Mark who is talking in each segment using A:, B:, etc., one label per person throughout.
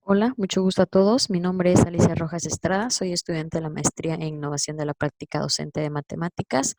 A: Hola, mucho gusto a todos. Mi nombre es Alicia Rojas Estrada. Soy estudiante de la maestría en innovación de la práctica docente de matemáticas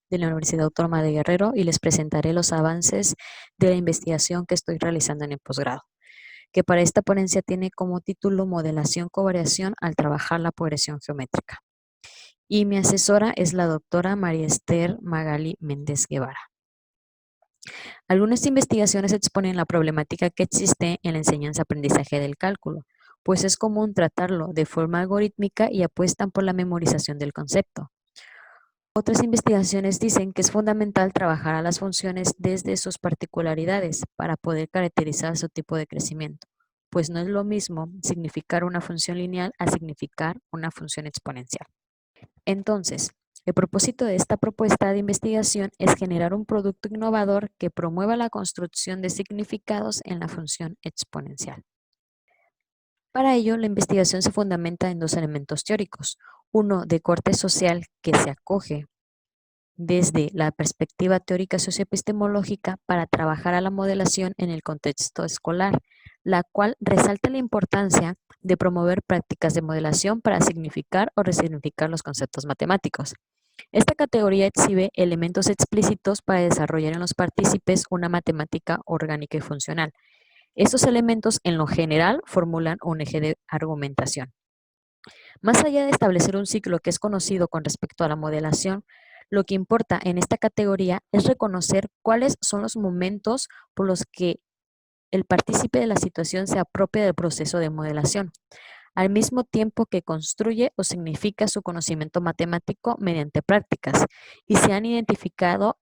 A: de la Universidad Autónoma de Guerrero y les presentaré los avances de la investigación que estoy realizando en el posgrado, que para esta ponencia tiene como título Modelación covariación al trabajar la progresión geométrica. Y mi asesora es la doctora María Esther Magali Méndez Guevara. Algunas investigaciones exponen la problemática que existe en la enseñanza-aprendizaje del cálculo, pues es común tratarlo de forma algorítmica y apuestan por la memorización del concepto. Otras investigaciones dicen que es fundamental trabajar a las funciones desde sus particularidades para poder caracterizar su tipo de crecimiento, pues no es lo mismo significar una función lineal a significar una función exponencial. Entonces, el propósito de esta propuesta de investigación es generar un producto innovador que promueva la construcción de significados en la función exponencial. Para ello, la investigación se fundamenta en dos elementos teóricos, uno de corte social que se acoge desde la perspectiva teórica socioepistemológica para trabajar a la modelación en el contexto escolar, la cual resalta la importancia de promover prácticas de modelación para significar o resignificar los conceptos matemáticos. Esta categoría exhibe elementos explícitos para desarrollar en los partícipes una matemática orgánica y funcional. Estos elementos, en lo general, formulan un eje de argumentación. Más allá de establecer un ciclo que es conocido con respecto a la modelación, lo que importa en esta categoría es reconocer cuáles son los momentos por los que el partícipe de la situación se apropia del proceso de modelación, al mismo tiempo que construye o significa su conocimiento matemático mediante prácticas, y se han identificado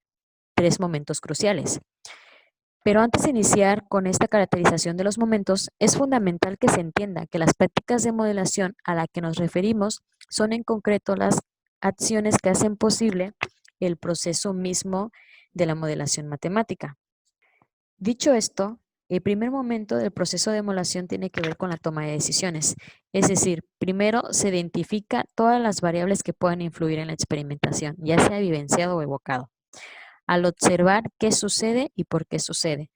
A: tres momentos cruciales. Pero antes de iniciar con esta caracterización de los momentos, es fundamental que se entienda que las prácticas de modelación a la que nos referimos son en concreto las acciones que hacen posible el proceso mismo de la modelación matemática. Dicho esto, el primer momento del proceso de modelación tiene que ver con la toma de decisiones, es decir, primero se identifica todas las variables que puedan influir en la experimentación, ya sea vivenciado o evocado, al observar qué sucede y por qué sucede.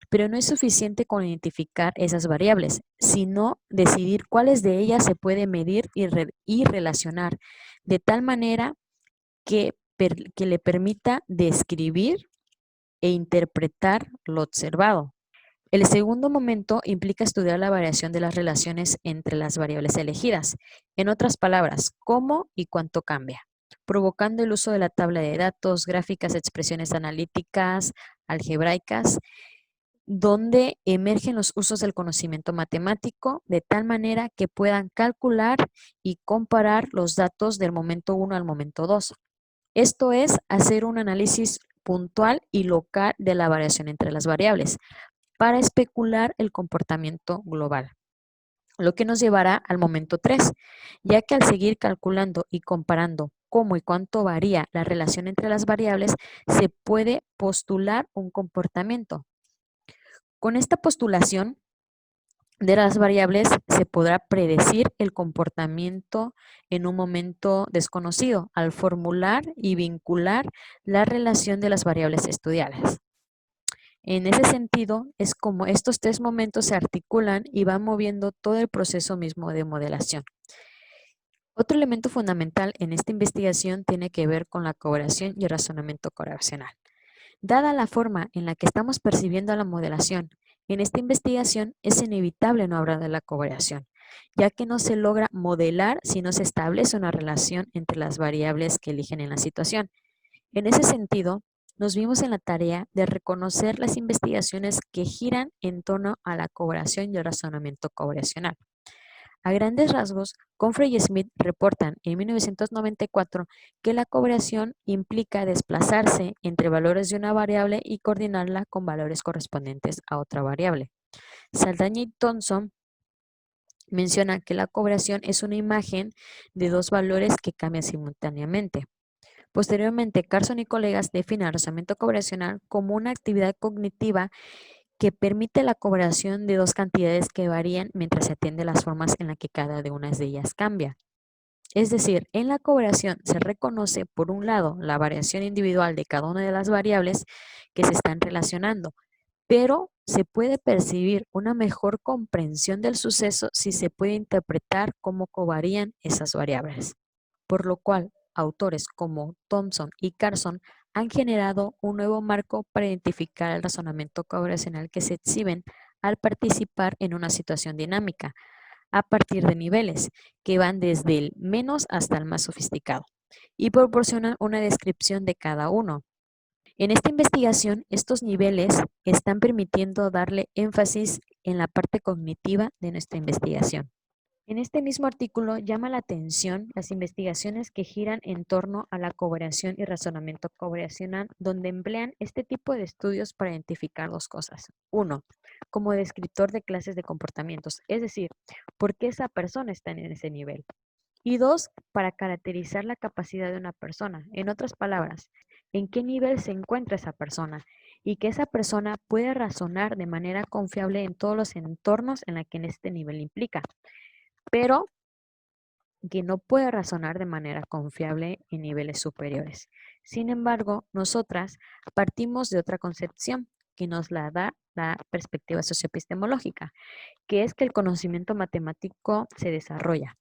A: Pero no es suficiente con identificar esas variables, sino decidir cuáles de ellas se puede medir y relacionar de tal manera que le permita describir e interpretar lo observado. El segundo momento implica estudiar la variación de las relaciones entre las variables elegidas. En otras palabras, cómo y cuánto cambia, provocando el uso de la tabla de datos, gráficas, expresiones analíticas, algebraicas, donde emergen los usos del conocimiento matemático de tal manera que puedan calcular y comparar los datos del momento 1 al momento 2. Esto es hacer un análisis puntual y local de la variación entre las variables para especular el comportamiento global, lo que nos llevará al momento 3, ya que al seguir calculando y comparando cómo y cuánto varía la relación entre las variables, se puede postular un comportamiento. Con esta postulación de las variables se podrá predecir el comportamiento en un momento desconocido al formular y vincular la relación de las variables estudiadas. En ese sentido, es como estos tres momentos se articulan y van moviendo todo el proceso mismo de modelación. Otro elemento fundamental en esta investigación tiene que ver con la colaboración y el razonamiento correlacional. Dada la forma en la que estamos percibiendo la modelación, en esta investigación es inevitable no hablar de la correlación, ya que no se logra modelar si no se establece una relación entre las variables que eligen en la situación. En ese sentido, nos vimos en la tarea de reconocer las investigaciones que giran en torno a la correlación y el razonamiento correlacional. A grandes rasgos, Confrey y Smith reportan en 1994 que la correlación implica desplazarse entre valores de una variable y coordinarla con valores correspondientes a otra variable. Saldaña y Thompson menciona que la correlación es una imagen de dos valores que cambian simultáneamente. Posteriormente, Carson y colegas definen el razonamiento correlacional como una actividad cognitiva que permite la correlación de dos cantidades que varían mientras se atiende las formas en las que cada una de ellas cambia. Es decir, en la correlación se reconoce, por un lado, la variación individual de cada una de las variables que se están relacionando, pero se puede percibir una mejor comprensión del suceso si se puede interpretar cómo covarían esas variables, por lo cual autores como Thompson y Carson han generado un nuevo marco para identificar el razonamiento correlacional que se exhiben al participar en una situación dinámica, a partir de niveles que van desde el menos hasta el más sofisticado, y proporcionan una descripción de cada uno. En esta investigación, estos niveles están permitiendo darle énfasis en la parte cognitiva de nuestra investigación. En este mismo artículo llama la atención las investigaciones que giran en torno a la covariación y razonamiento covariacional, donde emplean este tipo de estudios para identificar dos cosas. Uno, como descriptor de clases de comportamientos, es decir, por qué esa persona está en ese nivel. Y dos, para caracterizar la capacidad de una persona. En otras palabras, en qué nivel se encuentra esa persona y que esa persona puede razonar de manera confiable en todos los entornos en la que en este nivel implica, pero que no puede razonar de manera confiable en niveles superiores. Sin embargo, nosotras partimos de otra concepción que nos la da la perspectiva socioepistemológica, que es que el conocimiento matemático se desarrolla.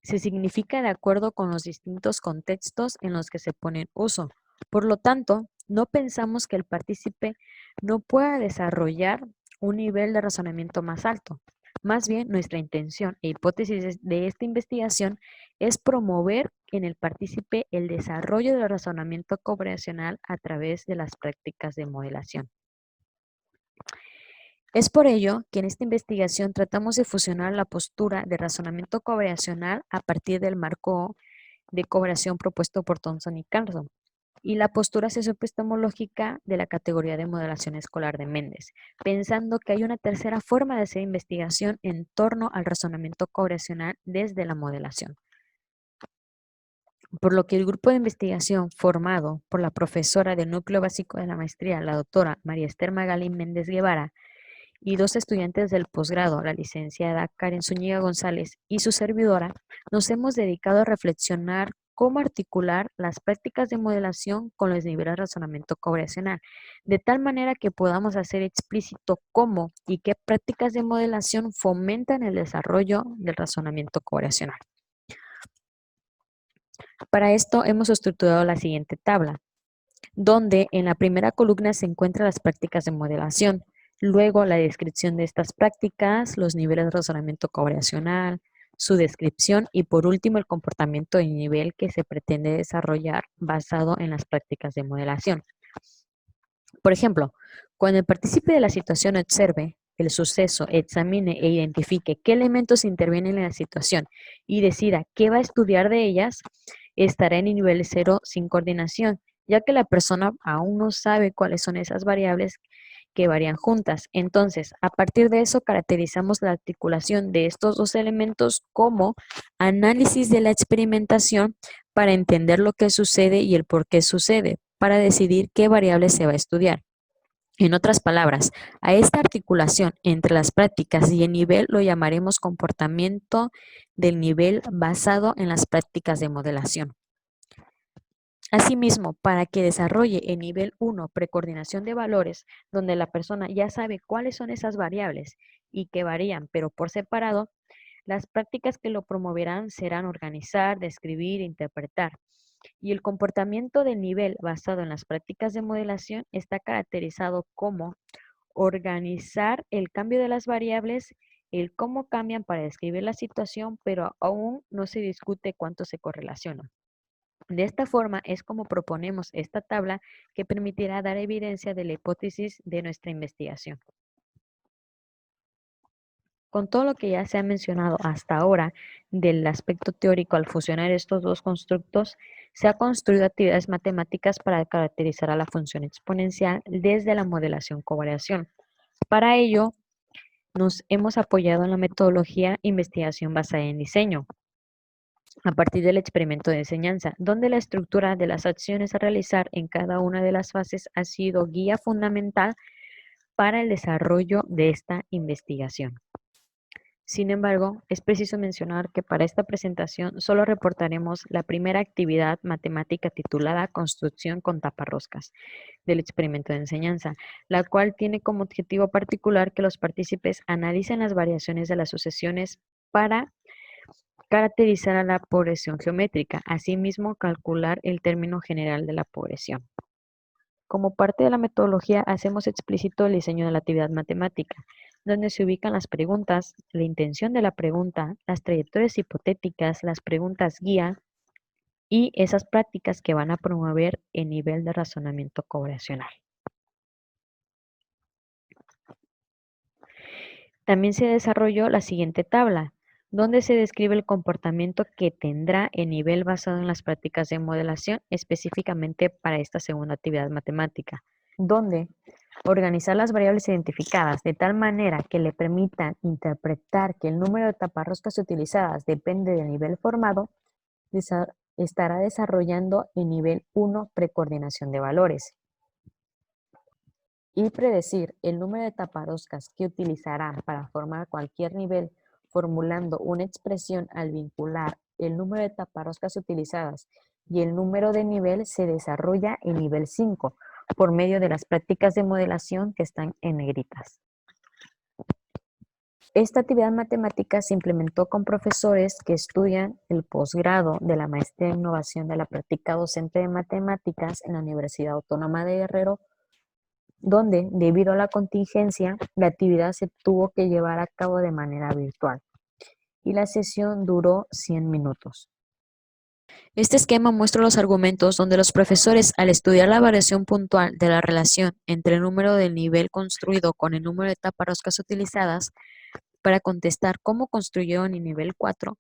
A: Se significa de acuerdo con los distintos contextos en los que se pone en uso. Por lo tanto, no pensamos que el partícipe no pueda desarrollar un nivel de razonamiento más alto. Más bien, nuestra intención e hipótesis de esta investigación es promover en el partícipe el desarrollo del razonamiento covariacional a través de las prácticas de modelación. Es por ello que en esta investigación tratamos de fusionar la postura de razonamiento covariacional a partir del marco de covariación propuesto por Thompson y Carson, y la postura socioepistemológica de la categoría de modelación escolar de Mendes, pensando que hay una tercera forma de hacer investigación en torno al razonamiento covariacional desde la modelación. Por lo que el grupo de investigación formado por la profesora del núcleo básico de la maestría, la doctora María Esther Magalí Méndez Guevara, y dos estudiantes del posgrado, la licenciada Karen Zúñiga González y su servidora, nos hemos dedicado a reflexionar cómo articular las prácticas de modelación con los niveles de razonamiento covariacional, de tal manera que podamos hacer explícito cómo y qué prácticas de modelación fomentan el desarrollo del razonamiento covariacional. Para esto hemos estructurado la siguiente tabla, donde en la primera columna se encuentran las prácticas de modelación, luego la descripción de estas prácticas, los niveles de razonamiento covariacional, su descripción y por último el comportamiento de nivel que se pretende desarrollar basado en las prácticas de modelación. Por ejemplo, cuando el partícipe de la situación observe el suceso, examine e identifique qué elementos intervienen en la situación y decida qué va a estudiar de ellas, estará en el nivel 0 sin coordinación, ya que la persona aún no sabe cuáles son esas variables que varían juntas. Entonces, a partir de eso, caracterizamos la articulación de estos dos elementos como análisis de la experimentación para entender lo que sucede y el por qué sucede, para decidir qué variables se va a estudiar. En otras palabras, a esta articulación entre las prácticas y el nivel lo llamaremos comportamiento del nivel basado en las prácticas de modelación. Asimismo, para que desarrolle el nivel 1, precoordinación de valores, donde la persona ya sabe cuáles son esas variables y que varían, pero por separado, las prácticas que lo promoverán serán organizar, describir e interpretar. Y el comportamiento del nivel basado en las prácticas de modelación está caracterizado como organizar el cambio de las variables, el cómo cambian para describir la situación, pero aún no se discute cuánto se correlacionan. De esta forma es como proponemos esta tabla que permitirá dar evidencia de la hipótesis de nuestra investigación. Con todo lo que ya se ha mencionado hasta ahora del aspecto teórico al fusionar estos dos constructos, se han construido actividades matemáticas para caracterizar a la función exponencial desde la modelación covariación. Para ello, nos hemos apoyado en la metodología investigación basada en diseño, a partir del experimento de enseñanza, donde la estructura de las acciones a realizar en cada una de las fases ha sido guía fundamental para el desarrollo de esta investigación. Sin embargo, es preciso mencionar que para esta presentación solo reportaremos la primera actividad matemática titulada Construcción con taparroscas del experimento de enseñanza, la cual tiene como objetivo particular que los partícipes analicen las variaciones de las sucesiones para caracterizar a la progresión geométrica, asimismo calcular el término general de la progresión. Como parte de la metodología, hacemos explícito el diseño de la actividad matemática, donde se ubican las preguntas, la intención de la pregunta, las trayectorias hipotéticas, las preguntas guía y esas prácticas que van a promover el nivel de razonamiento correlacional. También se desarrolló la siguiente tabla, donde se describe el comportamiento que tendrá el nivel basado en las prácticas de modelación específicamente para esta segunda actividad matemática, donde organizar las variables identificadas de tal manera que le permitan interpretar que el número de taparroscas utilizadas depende del nivel formado, estará desarrollando el nivel 1 precoordinación de valores. Y predecir el número de taparroscas que utilizarán para formar cualquier nivel formulando una expresión al vincular el número de taparroscas utilizadas y el número de nivel se desarrolla en nivel 5 por medio de las prácticas de modelación que están en negritas. Esta actividad matemática se implementó con profesores que estudian el posgrado de la maestría en innovación de la práctica docente de matemáticas en la Universidad Autónoma de Guerrero, donde, debido a la contingencia, la actividad se tuvo que llevar a cabo de manera virtual y la sesión duró 100 minutos. Este esquema muestra los argumentos donde los profesores, al estudiar la variación puntual de la relación entre el número del nivel construido con el número de taparroscas utilizadas para contestar cómo construyeron el nivel 4,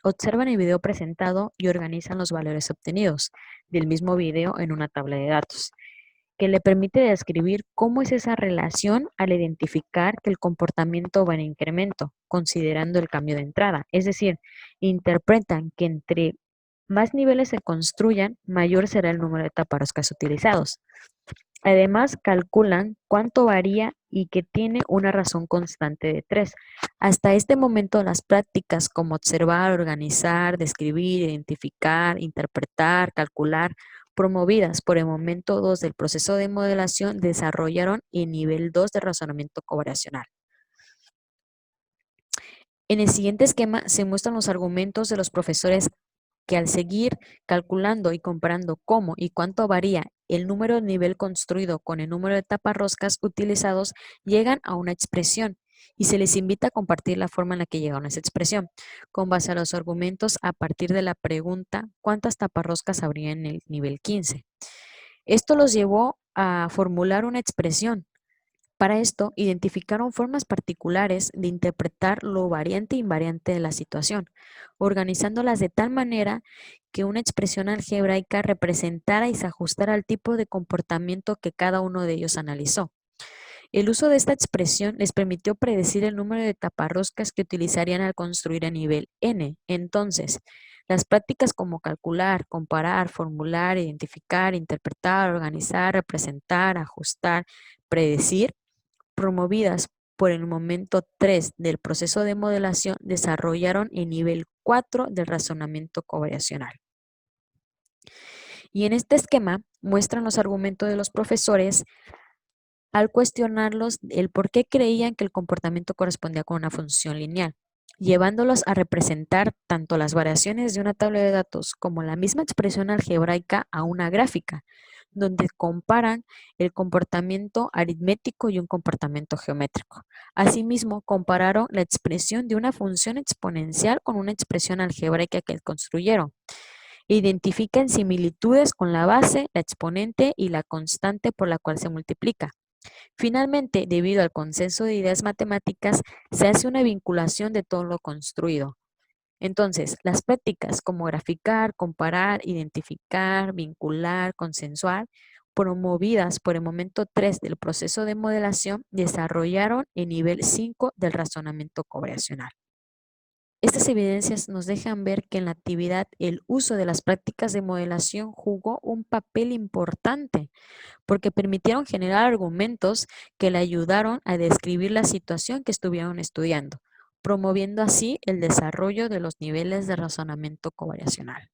A: observan el video presentado y organizan los valores obtenidos del mismo video en una tabla de datos, que le permite describir cómo es esa relación al identificar que el comportamiento va en incremento, considerando el cambio de entrada. Es decir, interpretan que entre más niveles se construyan, mayor será el número de taparroscas utilizados. Además, calculan cuánto varía y que tiene una razón constante de 3. Hasta este momento, las prácticas como observar, organizar, describir, identificar, interpretar, calcular, promovidas por el momento 2 del proceso de modelación, desarrollaron el nivel 2 de razonamiento covariacional. En el siguiente esquema se muestran los argumentos de los profesores que al seguir calculando y comparando cómo y cuánto varía el número de nivel construido con el número de taparroscas utilizados, llegan a una expresión y se les invita a compartir la forma en la que llegaron a esa expresión, con base a los argumentos a partir de la pregunta ¿cuántas taparroscas habría en el nivel 15? Esto los llevó a formular una expresión. Para esto, identificaron formas particulares de interpretar lo variante e invariante de la situación, organizándolas de tal manera que una expresión algebraica representara y se ajustara al tipo de comportamiento que cada uno de ellos analizó. El uso de esta expresión les permitió predecir el número de taparroscas que utilizarían al construir a nivel n. Entonces, las prácticas como calcular, comparar, formular, identificar, interpretar, organizar, representar, ajustar, predecir, promovidas por el momento 3 del proceso de modelación, desarrollaron el nivel 4 del razonamiento covariacional. Y en este esquema muestran los argumentos de los profesores al cuestionarlos el por qué creían que el comportamiento correspondía con una función lineal, llevándolos a representar tanto las variaciones de una tabla de datos como la misma expresión algebraica a una gráfica, donde comparan el comportamiento aritmético y un comportamiento geométrico. Asimismo, compararon la expresión de una función exponencial con una expresión algebraica que construyeron. Identifican similitudes con la base, la exponente y la constante por la cual se multiplica. Finalmente, debido al consenso de ideas matemáticas, se hace una vinculación de todo lo construido. Entonces, las prácticas como graficar, comparar, identificar, vincular, consensuar, promovidas por el momento 3 del proceso de modelación, desarrollaron el nivel 5 del razonamiento covariacional. Estas evidencias nos dejan ver que en la actividad el uso de las prácticas de modelación jugó un papel importante porque permitieron generar argumentos que le ayudaron a describir la situación que estuvieron estudiando, promoviendo así el desarrollo de los niveles de razonamiento covariacional.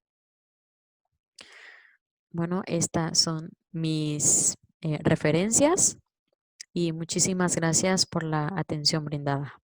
A: Bueno, estas son mis referencias y muchísimas gracias por la atención brindada.